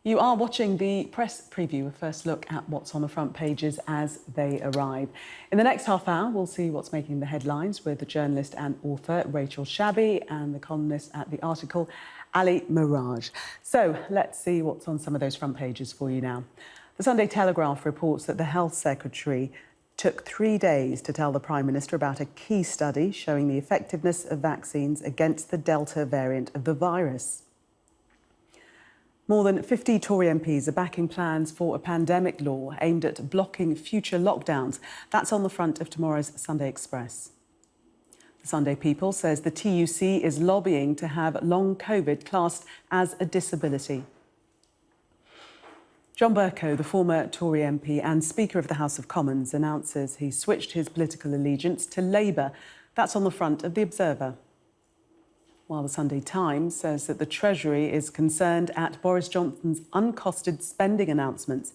You are watching the press preview, a first look at what's on the front pages as they arrive. In the next half hour, we'll see what's making the headlines with the journalist and author Rachel Shabi and the columnist at the article, Ali Miraj. So let's see what's on some of those front pages for you now. The Sunday Telegraph reports that the Health Secretary took 3 days to tell the Prime Minister about a key study showing the effectiveness of vaccines against the Delta variant of the virus. More than 50 Tory MPs are backing plans for a pandemic law aimed at blocking future lockdowns. That's on the front of tomorrow's Sunday Express. The Sunday People says the TUC is lobbying to have long COVID classed as a disability. John Bercow, the former Tory MP and Speaker of the House of Commons, announces he switched his political allegiance to Labour. That's on the front of The Observer. While the Sunday Times says that the Treasury is concerned at Boris Johnson's uncosted spending announcements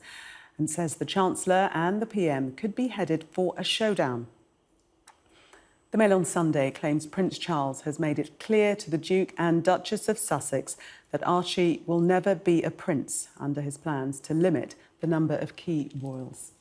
and says the Chancellor and the PM could be headed for a showdown. The Mail on Sunday claims Prince Charles has made it clear to the Duke and Duchess of Sussex that Archie will never be a prince under his plans to limit the number of key royals.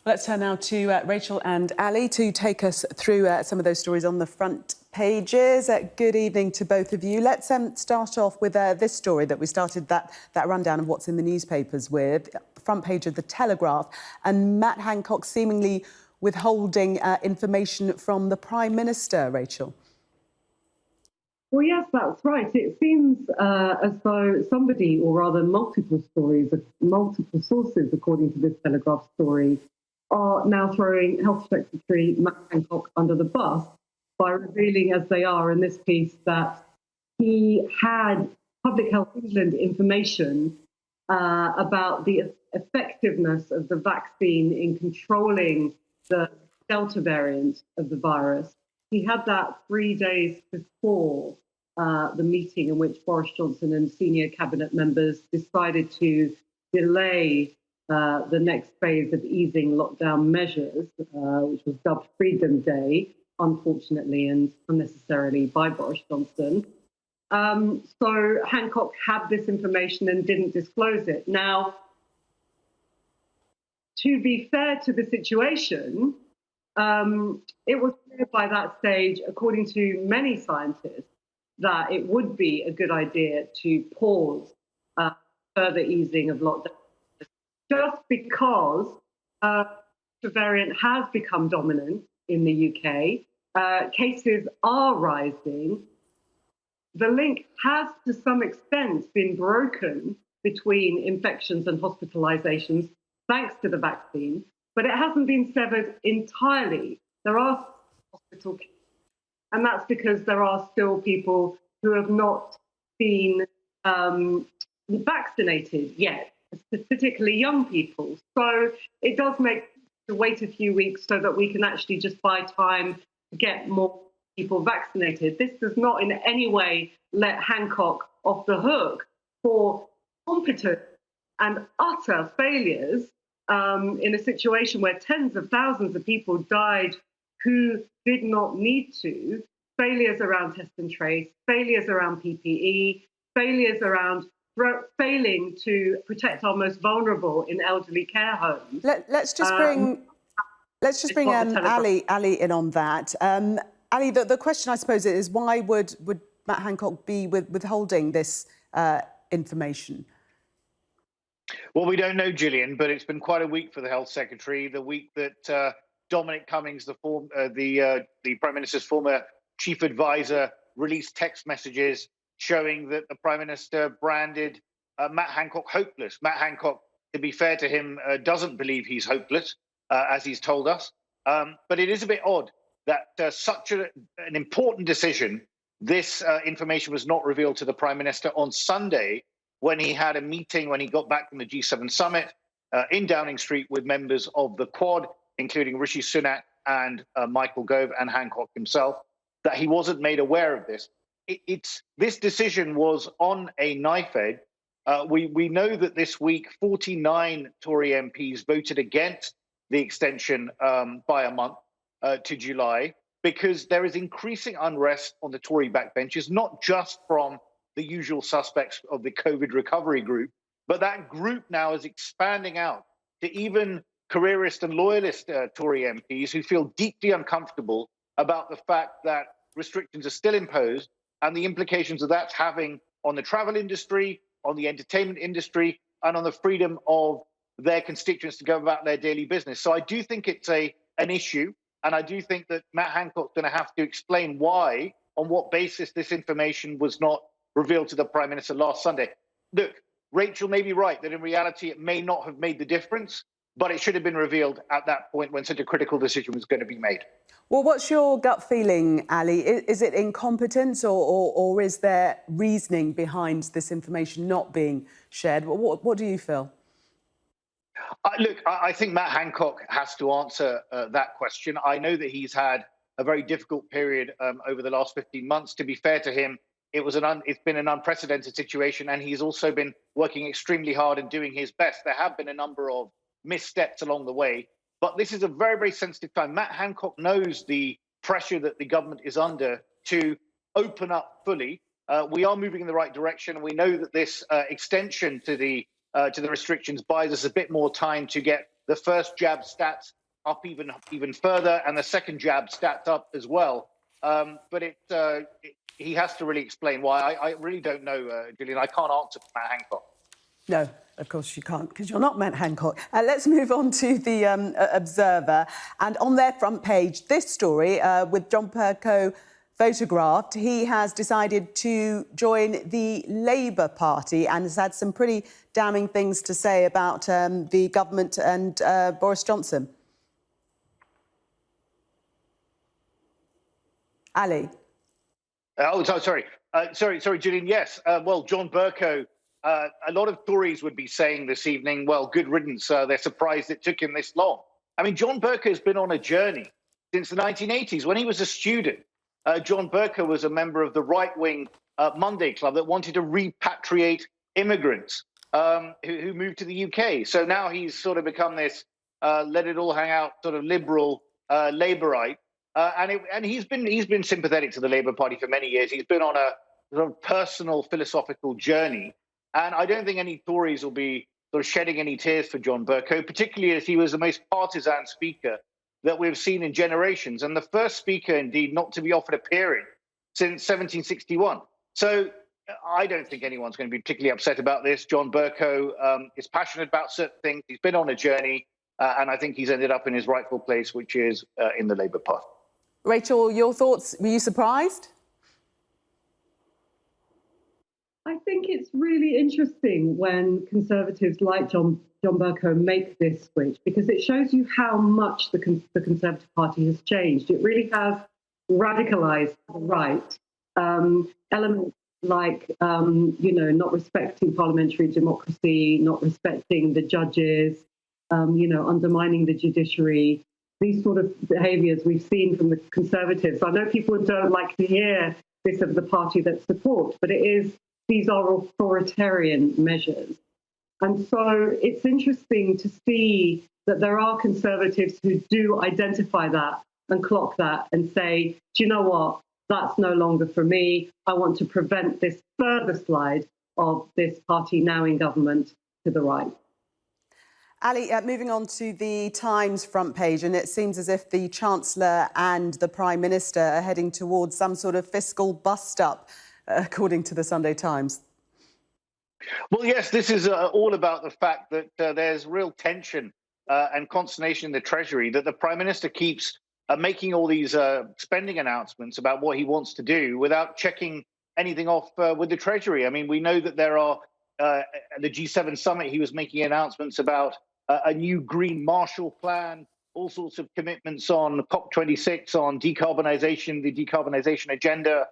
Let's turn now to Rachel and Ali to take us through some of those stories on the front pages. Good evening to both of you. Let's start off with this story that we started that rundown of what's in the newspapers with. Front page of the Telegraph, and Matt Hancock seemingly withholding information from the Prime Minister, Rachel. Well, yes, that's right. It seems as though somebody, or rather multiple stories, multiple sources, according to this Telegraph story, are now throwing Health Secretary Matt Hancock under the bus by revealing, as they are in this piece, that he had Public Health England information about the effectiveness of the vaccine in controlling the Delta variant of the virus. He had that 3 days before the meeting in which Boris Johnson and senior cabinet members decided to delay the next phase of easing lockdown measures, which was dubbed Freedom Day, unfortunately and unnecessarily by Boris Johnson. So Hancock had this information and didn't disclose it. Now, to be fair to the situation, it was clear by that stage, according to many scientists, that it would be a good idea to pause further easing of lockdown, just because the variant has become dominant in the UK. Cases are rising. The link has, to some extent, been broken between infections and hospitalizations, thanks to the vaccine, but it hasn't been severed entirely. There are hospital cases, and that's because there are still people who have not been vaccinated yet, particularly young people. So it does make sense to wait a few weeks so that we can actually just buy time to get more people vaccinated. This does not in any way let Hancock off the hook for competent and utter failures in a situation where tens of thousands of people died who did not need to. Failures around test and trace, failures around PPE, failures around failing to protect our most vulnerable in elderly care homes. Let's just bring Ali in on that. Ali, the question I suppose is, why would Matt Hancock be withholding this information? Well, we don't know, Gillian, but it's been quite a week for the Health Secretary. The week that Dominic Cummings, the Prime Minister's former chief advisor, released text messages showing that the Prime Minister branded Matt Hancock hopeless. Matt Hancock, to be fair to him, doesn't believe he's hopeless, as he's told us. But it is a bit odd that such an important decision, this information was not revealed to the Prime Minister on Sunday when he had a meeting, when he got back from the G7 summit in Downing Street with members of the Quad, including Rishi Sunak and Michael Gove and Hancock himself, that he wasn't made aware of this. This decision was on a knife edge. We know that this week 49 Tory MPs voted against the extension by a month to July, because there is increasing unrest on the Tory backbenches, not just from the usual suspects of the COVID recovery group. But that group now is expanding out to even careerist and loyalist Tory MPs who feel deeply uncomfortable about the fact that restrictions are still imposed and the implications of that's having on the travel industry, on the entertainment industry, and on the freedom of their constituents to go about their daily business. So I do think it's an issue, and I do think that Matt Hancock's going to have to explain why, on what basis this information was not revealed to the Prime Minister last Sunday. Look, Rachel may be right that in reality it may not have made the difference, but it should have been revealed at that point when such a critical decision was going to be made. Well, what's your gut feeling, Ali? Is it incompetence or is there reasoning behind this information not being shared? What do you feel? Look, I think Matt Hancock has to answer that question. I know that he's had a very difficult period over the last 15 months. To be fair to him, it's been an unprecedented situation, and he's also been working extremely hard and doing his best. There have been a number of missteps along the way, but this is a very, very sensitive time. Matt Hancock knows the pressure that the government is under to open up fully. We are moving in the right direction, and we know that this extension to the restrictions buys us a bit more time to get the first jab stats up even further, and the second jab stats up as well. But he has to really explain why. I really don't know, Gillian. I can't answer for Matt Hancock. No, of course you can't, because you're not Matt Hancock. Let's move on to the Observer. And on their front page, this story with John Bercow photographed. He has decided to join the Labour Party and has had some pretty damning things to say about the government and Boris Johnson. Ali. Sorry, Gillian. Yes. Well, John Bercow. A lot of Tories would be saying this evening, well, good riddance. They're surprised it took him this long. I mean, John Bercow's been on a journey since the 1980s. When he was a student, John Bercow was a member of the right-wing Monday Club that wanted to repatriate immigrants who moved to the UK. So now he's sort of become this let it all hang out sort of liberal Labourite. And he's been sympathetic to the Labour Party for many years. He's been on a sort of personal philosophical journey. And I don't think any Tories will be sort of shedding any tears for John Bercow, particularly as he was the most partisan speaker that we've seen in generations, and the first speaker, indeed, not to be offered a peerage since 1761. So I don't think anyone's going to be particularly upset about this. John Bercow is passionate about certain things. He's been on a journey, and I think he's ended up in his rightful place, which is in the Labour Party. Rachel, your thoughts? Were you surprised? I think it's really interesting when Conservatives like John Bercow make this switch, because it shows you how much the Conservative Party has changed. It really has radicalised the right. Elements like, not respecting parliamentary democracy, not respecting the judges, undermining the judiciary. These sort of behaviours we've seen from the Conservatives. I know people don't like to hear this of the party that support, but these are authoritarian measures. And so it's interesting to see that there are Conservatives who do identify that and clock that and say, do you know what? That's no longer for me. I want to prevent this further slide of this party now in government to the right. Ali, moving on to the Times front page, and it seems as if the Chancellor and the Prime Minister are heading towards some sort of fiscal bust-up, according to the Sunday Times. Well, yes, this is all about the fact that there's real tension and consternation in the Treasury, that the Prime Minister keeps making all these spending announcements about what he wants to do without checking anything off with the Treasury. I mean, we know that there are, at the G7 summit, he was making announcements about a new Green Marshall Plan, all sorts of commitments on COP26, on decarbonisation, the decarbonisation agenda.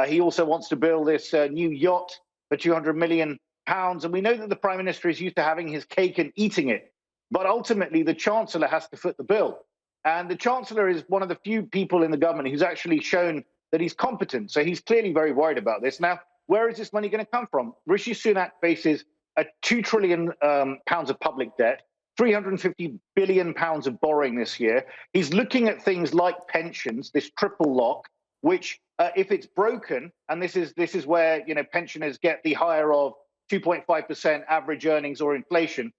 He also wants to build this new yacht for £200 million. And we know that the Prime Minister is used to having his cake and eating it. But ultimately, the Chancellor has to foot the bill. And the Chancellor is one of the few people in the government who's actually shown that he's competent. So he's clearly very worried about this. Now, where is this money going to come from? Rishi Sunak faces a £2 trillion of public debt, £350 billion of borrowing this year. He's looking at things like pensions, this triple lock, which If it's broken, and this is where pensioners get the higher of 2.5% average earnings or inflation,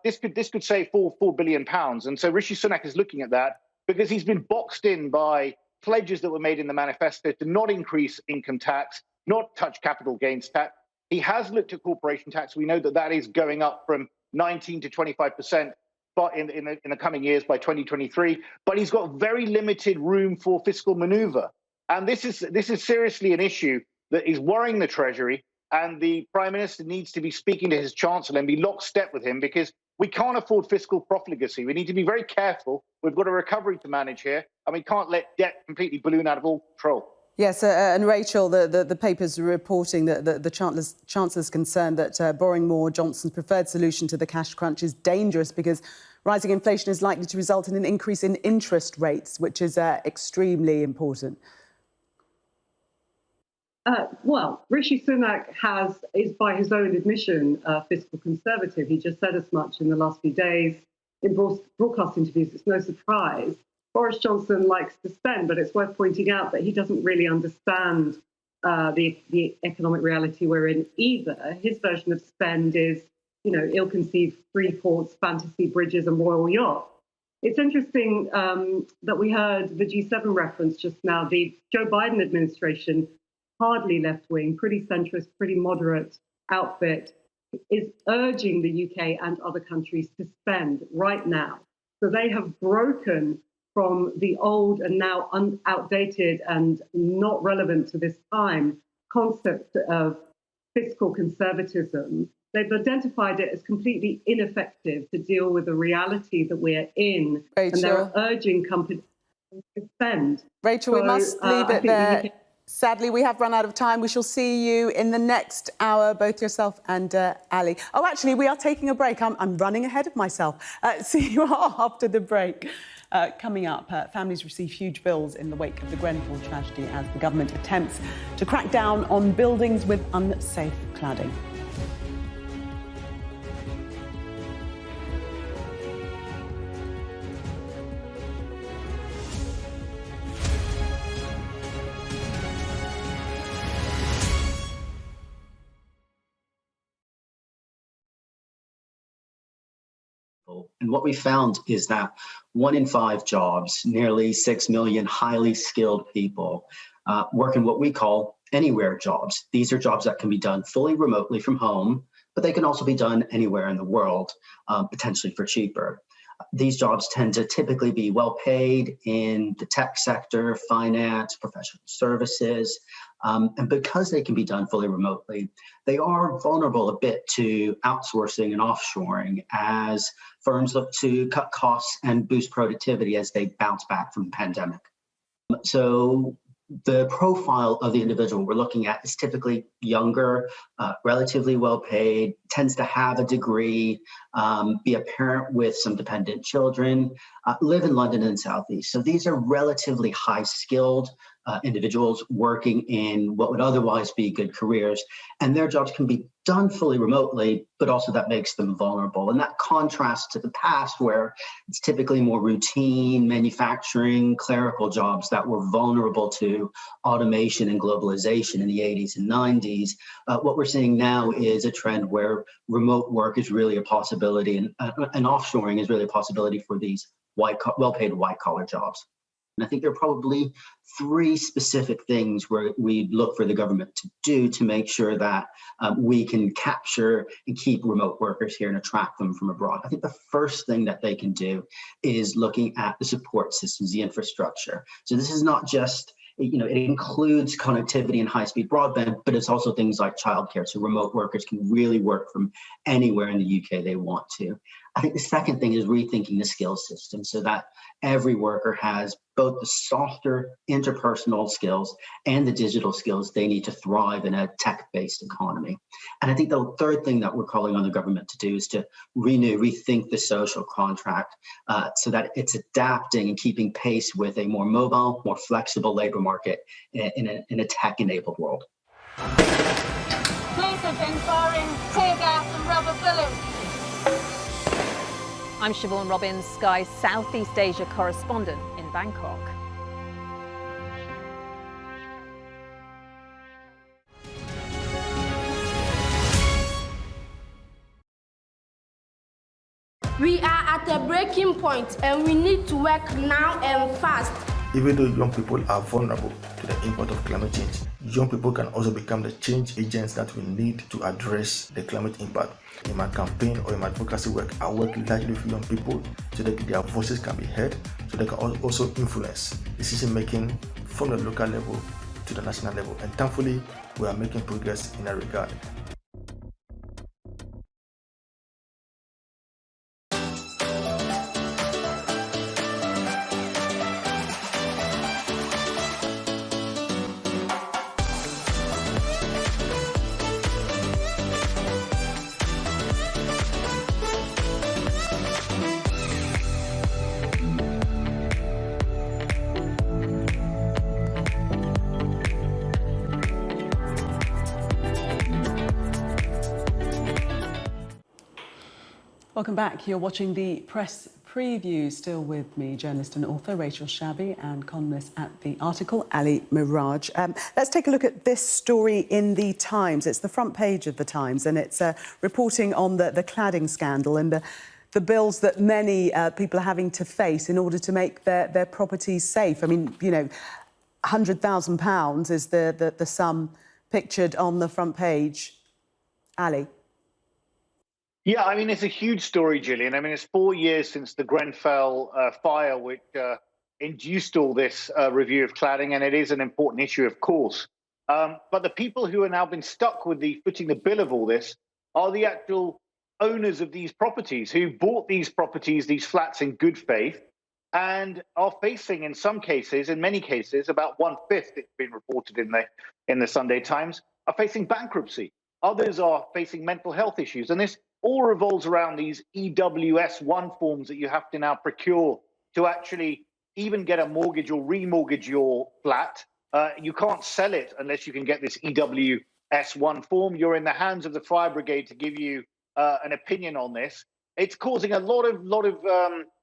this could save £4 billion. And so Rishi Sunak is looking at that because he's been boxed in by pledges that were made in the manifesto to not increase income tax, not touch capital gains tax. He has looked at corporation tax. We know that is going up from 19 to 25%. But in the coming years by 2023, but he's got very limited room for fiscal maneuver. And this is seriously an issue that is worrying the Treasury, and the Prime Minister needs to be speaking to his Chancellor and be lockstep with him, because we can't afford fiscal profligacy. We need to be very careful. We've got a recovery to manage here, and we can't let debt completely balloon out of all control. Yes, and Rachel, the papers are reporting that the Chancellor's concerned that borrowing more, Johnson's preferred solution to the cash crunch, is dangerous because rising inflation is likely to result in an increase in interest rates, which is extremely important. Well, Rishi Sunak is by his own admission, fiscal conservative. He just said as much in the last few days in broadcast interviews. It's no surprise. Boris Johnson likes to spend, but it's worth pointing out that he doesn't really understand the economic reality we're in either. His version of spend is, ill-conceived free ports, fantasy bridges and royal yachts. It's interesting that we heard the G7 reference just now. The Joe Biden administration, hardly left-wing, pretty centrist, pretty moderate outfit, is urging the UK and other countries to spend right now. So they have broken from the old and now outdated and not relevant to this time concept of fiscal conservatism. They've identified it as completely ineffective to deal with the reality that we're in. Rachel. And they're urging companies to spend. Rachel, we must leave it there. Sadly, we have run out of time. We shall see you in the next hour, both yourself and Ali. Oh, actually, we are taking a break. I'm running ahead of myself. See you after the break. Coming up, families receive huge bills in the wake of the Grenfell tragedy as the government attempts to crack down on buildings with unsafe cladding. And what we found is that 1 in 5 jobs, nearly 6 million highly skilled people, work in what we call anywhere jobs. These are jobs that can be done fully remotely from home, but they can also be done anywhere in the world, potentially for cheaper. These jobs tend to typically be well paid in the tech sector, finance, professional services. And because they can be done fully remotely, they are vulnerable a bit to outsourcing and offshoring as firms look to cut costs and boost productivity as they bounce back from the pandemic. So the profile of the individual we're looking at is typically younger, relatively well paid, tends to have a degree, be a parent with some dependent children, live in London and Southeast. So these are relatively high skilled individuals working in what would otherwise be good careers, and their jobs can be done fully remotely, but also that makes them vulnerable. And that contrasts to the past where it's typically more routine, manufacturing, clerical jobs that were vulnerable to automation and globalization in the 80s and 90s. What we're seeing now is a trend where remote work is really a possibility, and offshoring is really a possibility for these well-paid white-collar jobs. And I think there are probably 3 specific things where we look for the government to do to make sure that we can capture and keep remote workers here and attract them from abroad. I think the first thing that they can do is looking at the support systems, the infrastructure. So this is not just, it includes connectivity and high-speed broadband, but it's also things like childcare. So remote workers can really work from anywhere in the UK they want to. I think the second thing is rethinking the skills system so that every worker has both the softer interpersonal skills and the digital skills they need to thrive in a tech-based economy. And I think the third thing that we're calling on the government to do is to rethink the social contract so that it's adapting and keeping pace with a more mobile, more flexible labor market in a tech-enabled world. Police have been firing tear gas and rubber bullets. I'm Siobhan Robbins, Sky's Southeast Asia correspondent in Bangkok. We are at a breaking point and we need to work now and fast. Even though young people are vulnerable to the impact of climate change, young people can also become the change agents that we need to address the climate impact. In my campaign or in my advocacy work, I work largely with young people so that their voices can be heard, so they can also influence decision making from the local level to the national level. And thankfully, we are making progress in that regard. Welcome back. You're watching the press preview. Still with me, journalist and author Rachel Shabi and columnist at the article, Ali Miraj. Let's take a look at this story in the Times. It's the front page of the Times, and it's reporting on the cladding scandal and the bills that many people are having to face in order to make their properties safe. I mean, you know, £100,000 is the sum pictured on the front page. Ali. Yeah, I mean, it's a huge story, Gillian. I mean, it's 4 years since the Grenfell fire, which induced all this review of cladding, and it is an important issue, of course. But the people who have now been stuck with footing the bill of all this are the actual owners of these properties who bought these properties, these flats in good faith, and are facing, in some cases, in many cases, about 1/5, it's been reported in the Sunday Times, are facing bankruptcy. Others are facing mental health issues, and this all revolves around these EWS1 forms that you have to now procure to actually even get a mortgage or remortgage your flat. You can't sell it unless you can get this EWS1 form. You're in the hands of the fire brigade to give you an opinion on this. It's causing a lot of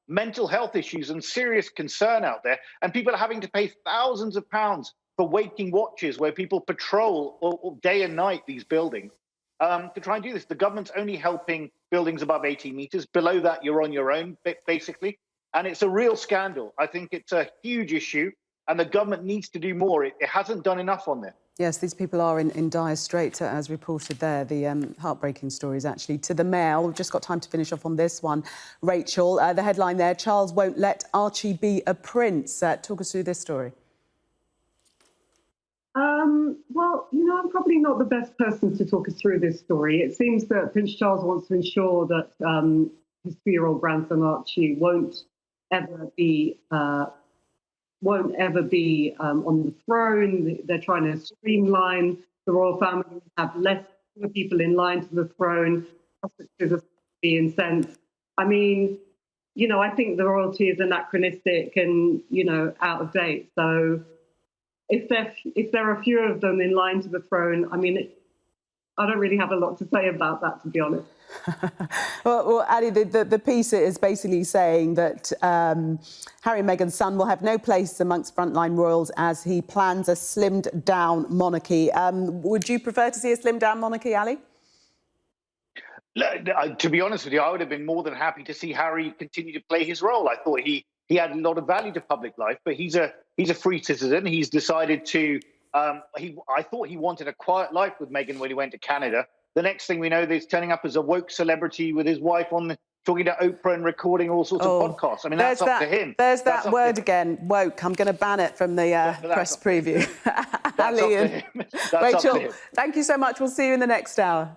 mental health issues and serious concern out there. And people are having to pay thousands of pounds for waking watches where people patrol or day and night these buildings. To try and do this. The government's only helping buildings above 80 metres. Below that, you're on your own, basically. And it's a real scandal. I think it's a huge issue, and the government needs to do more. It hasn't done enough on this. Yes, these people are in dire straits, as reported there. The heartbreaking stories, actually. To the Mail, we've just got time to finish off on this one. Rachel, the headline there, Charles won't let Archie be a prince. Talk us through this story. Well, you know, I'm probably not the best person to talk us through this story. It seems that Prince Charles wants to ensure that his 2-year-old grandson Archie won't ever be on the throne. They're trying to streamline the royal family, have less people in line to the throne. Hostages are being sent. I mean, you know, I think the royalty is anachronistic and, you know, out of date. So if there are fewer of them in line to the throne, I mean, I don't really have a lot to say about that, to be honest. well, Ali, the piece is basically saying that Harry and Meghan's son will have no place amongst frontline royals as he plans a slimmed-down monarchy. Would you prefer to see a slimmed-down monarchy, Ali? To be honest with you, I would have been more than happy to see Harry continue to play his role. I thought he had a lot of value to public life, but he's a free citizen. He's decided to. I thought he wanted a quiet life with Meghan when he went to Canada. The next thing we know, he's turning up as a woke celebrity with his wife talking to Oprah and recording all sorts of podcasts. I mean, that's up to him. There's that word again, woke. I'm going to ban it from the press preview. Ali and Rachel, thank you so much. We'll see you in the next hour.